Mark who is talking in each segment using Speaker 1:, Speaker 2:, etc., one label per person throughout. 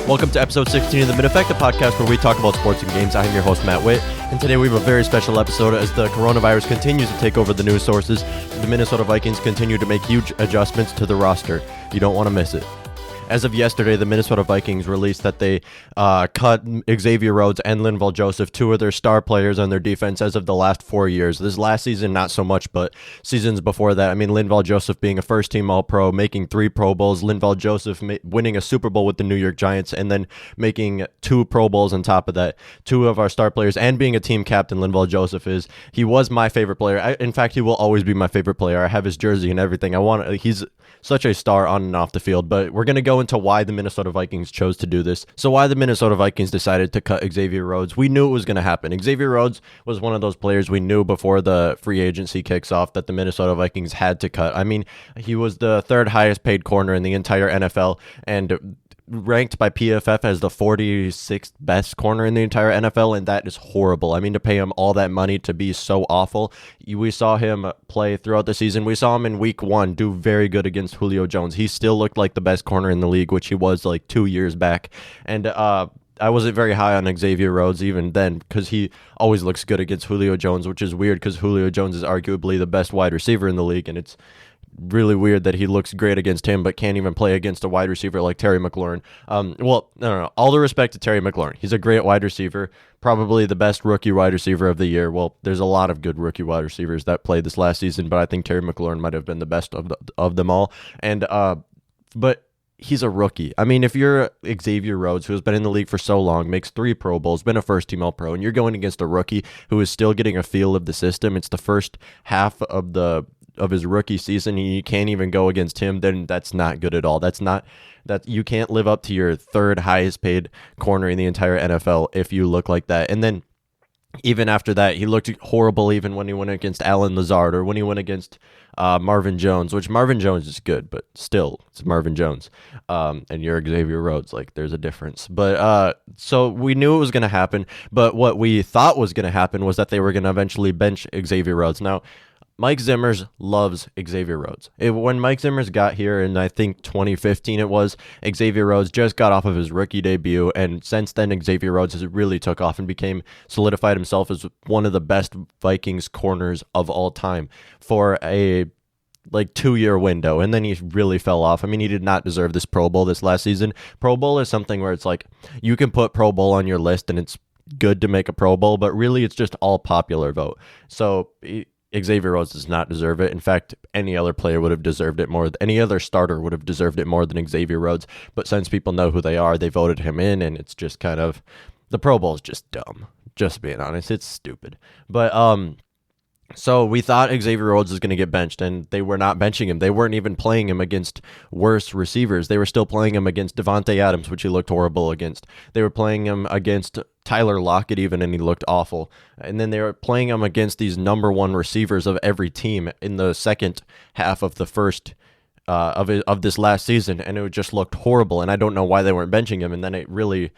Speaker 1: Welcome to episode 16 of the Mid-Effect, a podcast where we talk about sports and games. I'm your host, Matt Witt, and today we have a very special episode as the coronavirus continues to take over the news sources. The Minnesota Vikings continue to make huge adjustments to the roster. You don't want to miss it. As of yesterday, the Minnesota Vikings released that they cut Xavier Rhodes and Linval Joseph, two of their star players on their defense as of the last 4 years. This last season, not so much, but seasons before that. I mean, Linval Joseph being a first-team All-Pro, making 3 Pro Bowls, Linval Joseph winning a Super Bowl with the New York Giants, and then making 2 Pro Bowls on top of that. 2 of our star players, and being a team captain, Linval Joseph he was my favorite player. In fact, he will always be my favorite player. I have his jersey and everything. He's such a star on and off the field, but we're going to go into why the Minnesota Vikings chose to do this. So why the Minnesota Vikings decided to cut Xavier Rhodes. We knew it was going to happen. Xavier Rhodes was one of those players we knew before the free agency kicks off that the Minnesota Vikings had to cut. I mean, he was the 3rd highest paid corner in the entire NFL and ranked by PFF as the 46th best corner in the entire NFL, and that is horrible. I mean, to pay him all that money to be so awful. We saw him play throughout the season. We saw him in week 1 do very good against Julio Jones. He still looked like the best corner in the league, which he was like 2 years back. And I wasn't very high on Xavier Rhodes even then because he always looks good against Julio Jones, which is weird because Julio Jones is arguably the best wide receiver in the league, and it's really weird that he looks great against him but can't even play against a wide receiver like Terry McLaurin. No. All the respect to Terry McLaurin. He's a great wide receiver, probably the best rookie wide receiver of the year. Well, there's a lot of good rookie wide receivers that played this last season, but I think Terry McLaurin might have been the best of them all. And but he's a rookie. I mean, if you're Xavier Rhodes, who has been in the league for so long, makes 3 Pro Bowls, been a first-team All-Pro, and you're going against a rookie who is still getting a feel of the system, it's the first half of his rookie season, and you can't even go against him, then that's not good at all. That you can't live up to your 3rd highest paid corner in the entire NFL if you look like that. And then even after that, he looked horrible even when he went against Allen Lazard or when he went against Marvin Jones, which Marvin Jones is good, but still, it's Marvin Jones. And you're Xavier Rhodes, like there's a difference. But so we knew it was going to happen, but what we thought was going to happen was that they were going to eventually bench Xavier Rhodes. Now, Mike Zimmer's loves Xavier Rhodes. When Mike Zimmer's got here in, I think, 2015 it was, Xavier Rhodes just got off of his rookie debut, and since then Xavier Rhodes has really took off and solidified himself as one of the best Vikings corners of all time for a 2-year window, and then he really fell off. I mean, he did not deserve this Pro Bowl this last season. Pro Bowl is something where it's like, you can put Pro Bowl on your list and it's good to make a Pro Bowl, but really it's just all popular vote. So Xavier Rhodes does not deserve it. In fact, any other player would have deserved it more. Any other starter would have deserved it more than Xavier Rhodes. But since people know who they are, they voted him in, and it's just kind of, the Pro Bowl is just dumb. Just being honest, it's stupid. But so we thought Xavier Rhodes was going to get benched, and they were not benching him. They weren't even playing him against worse receivers. They were still playing him against Devontae Adams, which he looked horrible against. They were playing him against Tyler Lockett even, and he looked awful. And then they were playing him against these number 1 receivers of every team in the second half of the first of this last season, and it just looked horrible. And I don't know why they weren't benching him. And then it really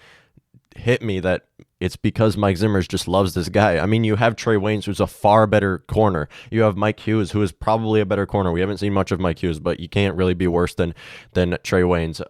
Speaker 1: hit me that it's because Mike Zimmer just loves this guy. I mean, you have Trey Waynes, who's a far better corner. You have Mike Hughes, who is probably a better corner. We haven't seen much of Mike Hughes, but you can't really be worse than Trey Waynes.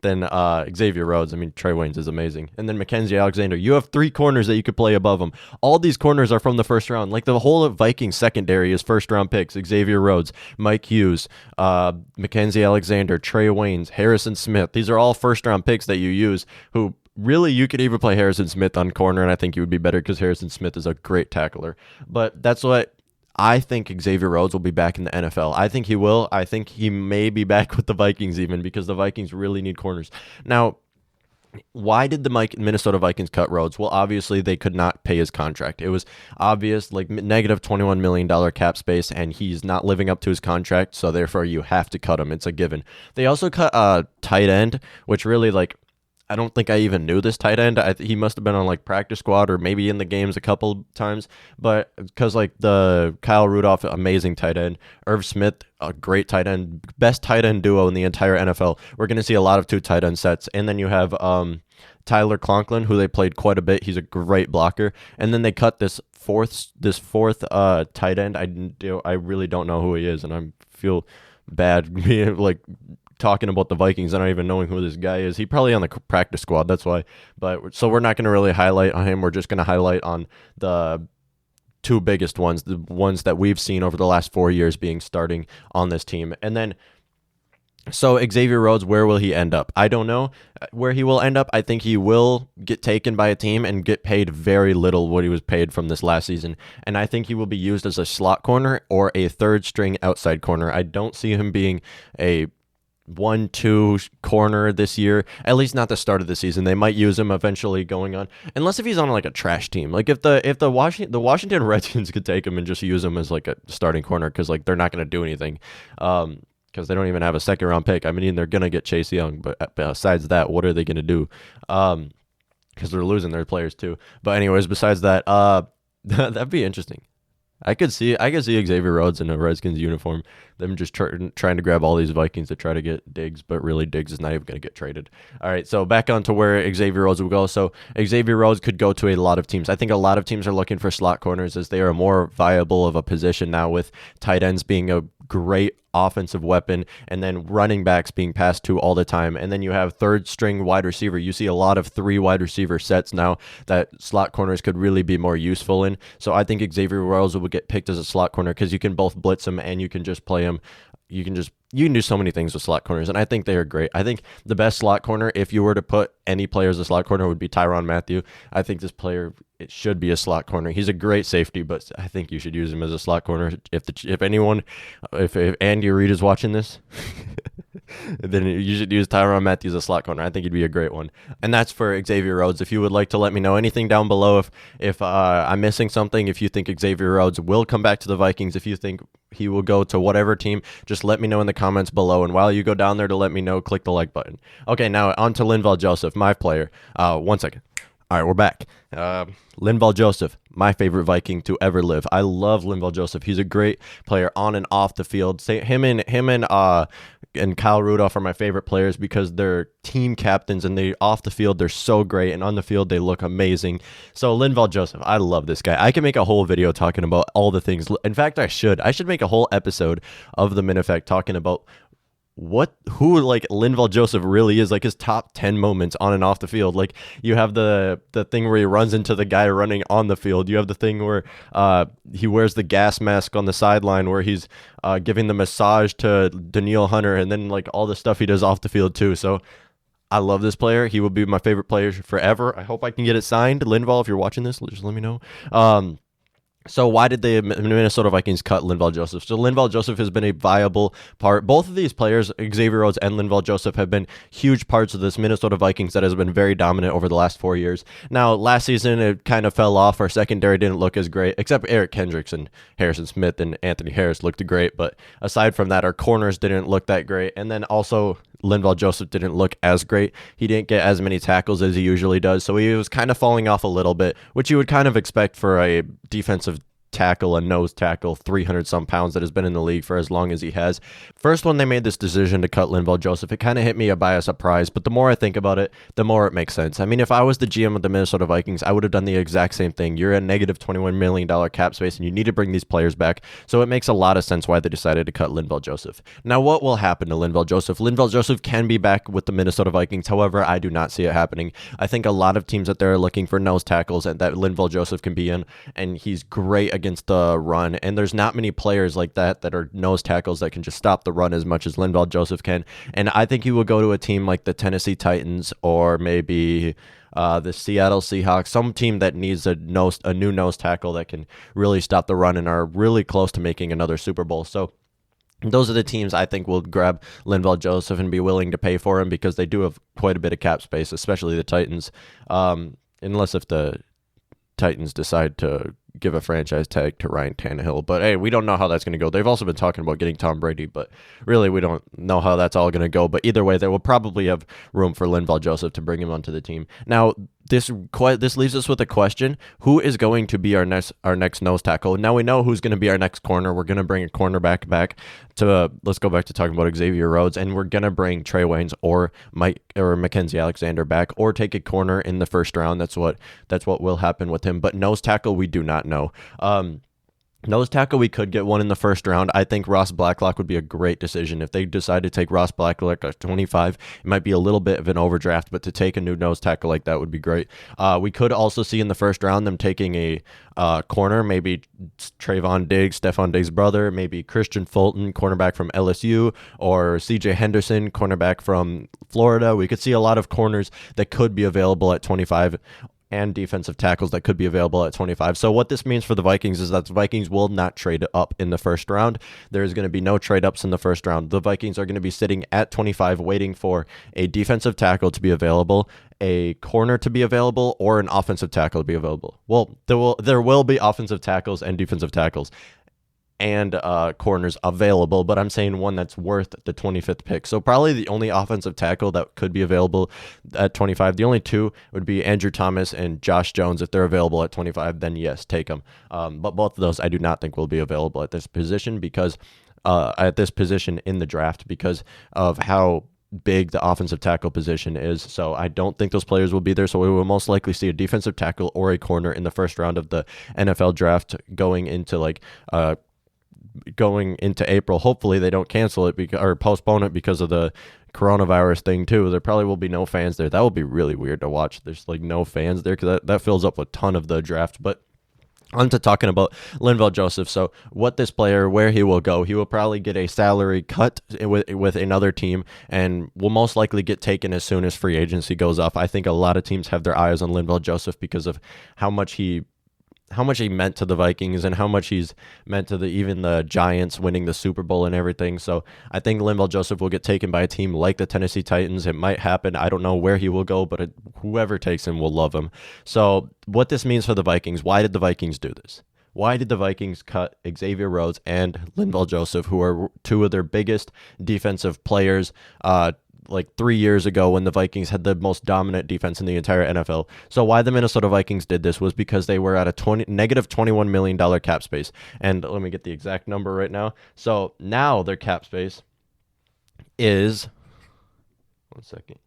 Speaker 1: than Xavier Rhodes. I mean, Trey Waynes is amazing. And then Mackenzie Alexander. You have 3 corners that you could play above him. All these corners are from the first round. Like the whole Vikings secondary is first-round picks. Xavier Rhodes, Mike Hughes, Mackenzie Alexander, Trey Waynes, Harrison Smith. These are all first-round picks that you use who really, you could even play Harrison Smith on corner, and I think you would be better because Harrison Smith is a great tackler. But that's what I think Xavier Rhodes will be back in the NFL. I think he will. I think he may be back with the Vikings even because the Vikings really need corners. Now, why did the Minnesota Vikings cut Rhodes? Well, obviously, they could not pay his contract. It was obvious, like negative $21 million cap space, and he's not living up to his contract, so therefore you have to cut him. It's a given. They also cut a tight end, which really, I don't think I even knew this tight end. He must have been on practice squad or maybe in the games a couple times, but because the Kyle Rudolph, amazing tight end, Irv Smith, a great tight end, best tight end duo in the entire NFL. We're going to see a lot of 2 tight end sets, and then you have Tyler Conklin, who they played quite a bit. He's a great blocker, and then they cut this fourth tight end. I really don't know who he is, and I feel bad being talking about the Vikings and not even knowing who this guy is. He probably on the practice squad, that's why. But so we're not going to really highlight on him. We're just going to highlight on the two biggest ones, the ones that we've seen over the last 4 years being starting on this team. And then, so Xavier Rhodes, where will he end up? I don't know where he will end up. I think he will get taken by a team and get paid very little what he was paid from this last season. And I think he will be used as a slot corner or a third string outside corner. I don't see him being a 1-2 corner this year, at least not the start of the season. They might use him eventually going on, unless if he's on like a trash team. Like if the Washington Redskins could take him and just use him as like a starting corner, because like they're not going to do anything, because they don't even have a second round pick. I mean, they're going to get Chase Young, but besides that, what are they going to do? Because they're losing their players too. But anyways, besides that, that'd be interesting. I could see Xavier Rhodes in a Redskins uniform, them just trying to grab all these Vikings to try to get Diggs, but really Diggs is not even going to get traded. All right, so back on to where Xavier Rhodes will go. So Xavier Rhodes could go to a lot of teams. I think a lot of teams are looking for slot corners, as they are more viable of a position now, with tight ends being a great offensive weapon, and then running backs being passed to all the time. And then you have third string wide receiver. You see a lot of 3 wide receiver sets now that slot corners could really be more useful in. So I think Xavier Rhodes will get picked as a slot corner, because you can both blitz him and you can just play him. You can do so many things with slot corners, and I think they are great. I think the best slot corner, if you were to put any player as a slot corner, would be Tyrann Mathieu. I think this player, it should be a slot corner. He's a great safety, but I think you should use him as a slot corner. If Andy Reid is watching this, then you should use Tyrann Mathieu as a slot corner. I think he'd be a great one. And that's for Xavier Rhodes. If you would like to let me know anything down below, if I'm missing something, if you think Xavier Rhodes will come back to the Vikings, if you think he will go to whatever team, just let me know in the comments below. And while you go down there to let me know, click the like button. Okay, now on to Linval Joseph, my player. 1 second. All right, we're back. Linval Joseph, my favorite Viking to ever live. I love Linval Joseph. He's a great player on and off the field. Him and Kyle Rudolph are my favorite players, because they're team captains, and they off the field they're so great, and on the field they look amazing. So Linval Joseph, I love this guy. I can make a whole video talking about all the things. In fact, I should make a whole episode of the Min Effect talking about who like Linval Joseph really is, like his top 10 moments on and off the field. Like you have the thing where he runs into the guy running on the field. You have the thing where he wears the gas mask on the sideline, where he's giving the massage to Danielle Hunter, and then like all the stuff he does off the field too. So I love this player. He will be my favorite player forever. I hope I can get it signed. Linval, if you're watching this, just let me know. So why did the Minnesota Vikings cut Linval Joseph? So Linval Joseph has been a viable part. Both of these players, Xavier Rhodes and Linval Joseph, have been huge parts of this Minnesota Vikings that has been very dominant over the last 4 years. Now, last season, it kind of fell off. Our secondary didn't look as great, except Eric Kendricks and Harrison Smith and Anthony Harris looked great. But aside from that, our corners didn't look that great. And then also, Linval Joseph didn't look as great. He didn't get as many tackles as he usually does, so he was kind of falling off a little bit, which you would kind of expect for a defensive tackle, a nose tackle, 300 some pounds that has been in the league for as long as he has. First, when they made this decision to cut Linval Joseph, it kind of hit me by a surprise, but the more I think about it, the more it makes sense. I mean, if I was the GM of the Minnesota Vikings, I would have done the exact same thing. You're at negative $21 million cap space, and you need to bring these players back, so it makes a lot of sense why they decided to cut Linval Joseph. Now, what will happen to Linval Joseph? Linval Joseph can be back with the Minnesota Vikings. However, I do not see it happening. I think a lot of teams out there are looking for nose tackles and that Linval Joseph can be in, and he's great against the run, and there's not many players like that are nose tackles that can just stop the run as much as Linval Joseph can. And I think he will go to a team like the Tennessee Titans, or maybe the Seattle Seahawks, some team that needs a new nose tackle that can really stop the run and are really close to making another Super Bowl. So those are the teams I think will grab Linval Joseph and be willing to pay for him, because they do have quite a bit of cap space, especially the Titans, unless if the Titans decide to give a franchise tag to Ryan Tannehill. But hey, we don't know how that's going to go. They've also been talking about getting Tom Brady, but really we don't know how that's all going to go. But either way, they will probably have room for Linval Joseph to bring him onto the team. Now, this leaves us with a question: who is going to be our next nose tackle? Now we know who's going to be our next corner. We're going to bring a cornerback back to let's go back to talking about Xavier Rhodes, and we're going to bring Trey Waynes or Mackenzie Alexander back, or take a corner in the first round. That's what will happen with him. But nose tackle, we do not know. Nose tackle, we could get one in the first round. I think Ross Blacklock would be a great decision. If they decide to take Ross Blacklock at 25, it might be a little bit of an overdraft, but to take a new nose tackle like that would be great. We could also see in the first round them taking a corner, maybe Trayvon Diggs, Stephon Diggs' brother, maybe Christian Fulton, cornerback from LSU, or CJ Henderson, cornerback from Florida. We could see a lot of corners that could be available at 25 and defensive tackles that could be available at 25. So what this means for the Vikings is that the Vikings will not trade up in the first round. There's going to be no trade ups in the first round. The Vikings are going to be sitting at 25 waiting for a defensive tackle to be available, a corner to be available, or an offensive tackle to be available. Well, there will be offensive tackles and defensive tackles and corners available, but I'm saying one that's worth the 25th pick. So probably the only offensive tackle that could be available at 25, the only two would be Andrew Thomas and Josh Jones. If they're available at 25, then yes, take them. But both of those I do not think will be available at this position because in the draft because of how big the offensive tackle position is. So I don't think those players will be there. So we will most likely see a defensive tackle or a corner in the first round of the NFL draft going into April. Hopefully they don't cancel it or postpone it because of the coronavirus thing too. There probably will be no fans there. That will be really weird to watch. There's no fans there because that fills up a ton of the draft. But on to talking about Linval Joseph. So what this player, where he will go, he will probably get a salary cut with another team and will most likely get taken as soon as free agency goes off. I think a lot of teams have their eyes on Linval Joseph because of how much he meant to the Vikings and how much he's meant to even the Giants winning the Super Bowl and everything. So I think Linval Joseph will get taken by a team like the Tennessee Titans. It might happen. I don't know where he will go, but whoever takes him will love him. So what this means for the Vikings, why did the Vikings do this? Why did the Vikings cut Xavier Rhodes and Linval Joseph, who are two of their biggest defensive players, 3 years ago when the Vikings had the most dominant defense in the entire NFL. So why the Minnesota Vikings did this was because they were at a negative $21 million cap space. And let me get the exact number right now. So now their cap space is, one second.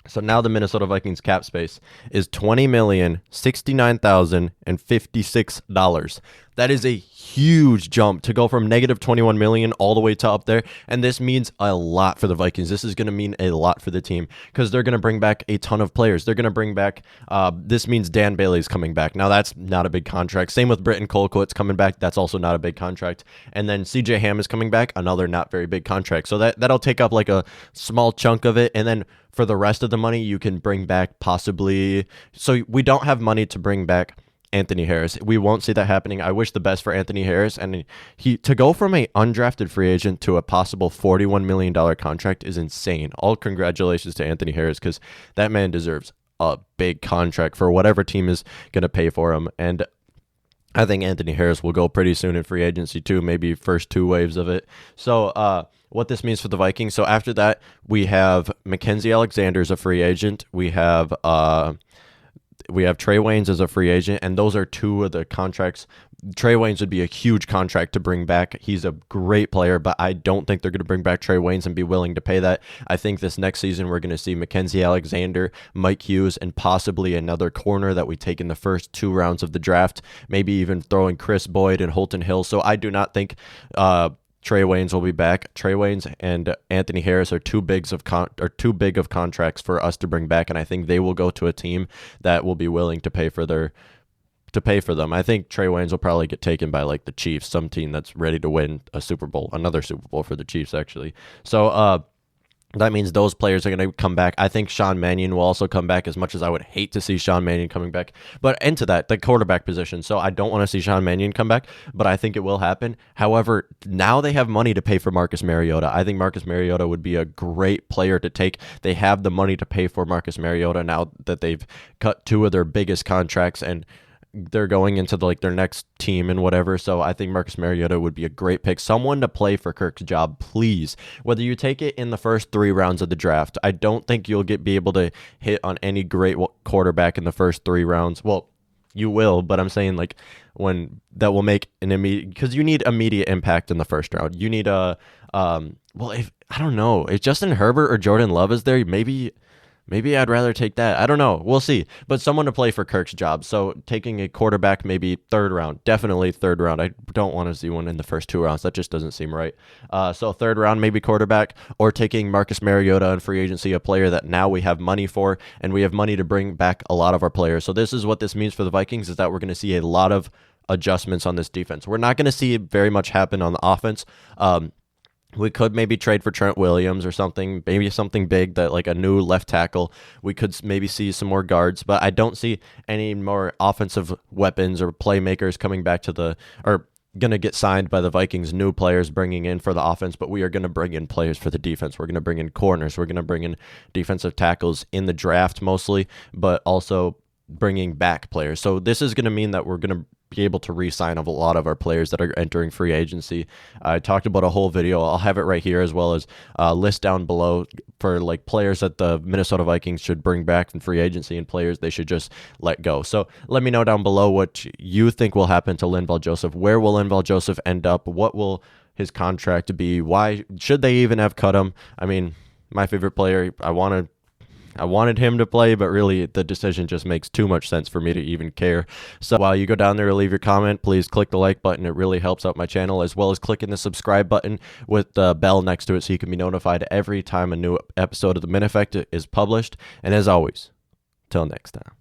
Speaker 1: So now the Minnesota Vikings cap space is $20,069,056. That is a huge jump to go from negative 21 million all the way to up there. And this means a lot for the Vikings. This is going to mean a lot for the team because they're going to bring back a ton of players. They're going to bring back, this means Dan Bailey's coming back. Now that's not a big contract. Same with Britton Colquitt's coming back. That's also not a big contract. And then CJ Ham is coming back. Another not very big contract. So that'll take up like a small chunk of it. And then for the rest of the money, you can bring back possibly. So we don't have money to bring back Anthony Harris. We won't see that happening. I wish the best for Anthony Harris, and he to go from a undrafted free agent to a possible $41 million contract is insane. All congratulations to Anthony Harris because that man deserves a big contract for whatever team is going to pay for him. And I think Anthony Harris will go pretty soon in free agency too, maybe first two waves of it. So what this means for the Vikings. So after that, we have Mackenzie Alexander as a free agent. We have Trey Waynes as a free agent, and those are two of the contracts. Trey Waynes would be a huge contract to bring back. He's a great player, but I don't think they're going to bring back Trey Waynes and be willing to pay that. I think this next season we're going to see Mackenzie Alexander, Mike Hughes, and possibly another corner that we take in the first two rounds of the draft, maybe even throwing Chris Boyd and Holton Hill. So I do not think Trey Waynes will be back. Trey Waynes and Anthony Harris are too big of contracts for us to bring back, and I think they will go to a team that will be willing to pay for them. I think Trey Waynes will probably get taken by like the Chiefs, some team that's ready to win a Super Bowl, another Super Bowl for the Chiefs actually. So that means those players are going to come back. I think Sean Mannion will also come back, as much as I would hate to see Sean Mannion coming back. But into that, the quarterback position. So I don't want to see Sean Mannion come back, but I think it will happen. However, now they have money to pay for Marcus Mariota. I think Marcus Mariota would be a great player to take. They have the money to pay for Marcus Mariota now that they've cut two of their biggest contracts and they're going into their next team and whatever. So I think Marcus Mariota would be a great pick. Someone to play for Kirk's job, please. Whether you take it in the first three rounds of the draft, I don't think you'll be able to hit on any great quarterback in the first three rounds. Well, you will, but I'm saying when that will make an immediate, because you need immediate impact in the first round. You need if I don't know, if Justin Herbert or Jordan Love is there, maybe Maybe I'd rather take that. I don't know. We'll see. But someone to play for Kirk's job. So taking a quarterback, maybe third round. Definitely third round. I don't want to see one in the first 2 rounds. That just doesn't seem right. So third round, maybe quarterback, or taking Marcus Mariota in free agency, a player that now we have money for, and we have money to bring back a lot of our players. So this is what this means for the Vikings, is that we're going to see a lot of adjustments on this defense. We're not going to see very much happen on the offense. We could maybe trade for Trent Williams or something, maybe something big, that like a new left tackle. We could maybe see some more guards, but I don't see any more offensive weapons or playmakers coming back or going to get signed by the Vikings, new players bringing in for the offense, but we are going to bring in players for the defense. We're going to bring in corners. We're going to bring in defensive tackles in the draft mostly, but also bringing back players. So this is going to mean that we're going to be able to re-sign a lot of our players that are entering free agency. I talked about a whole video. I'll have it right here, as well as a list down below for like players that the Minnesota Vikings should bring back in free agency and players they should just let go. So let me know down below what you think will happen to Linval Joseph. Where will Linval Joseph end up? What will his contract be? Why should they even have cut him? I mean, my favorite player, I wanted him to play, but really the decision just makes too much sense for me to even care. So while you go down there to leave your comment, please click the like button. It really helps out my channel, as well as clicking the subscribe button with the bell next to it so you can be notified every time a new episode of The Min Effect is published. And as always, till next time.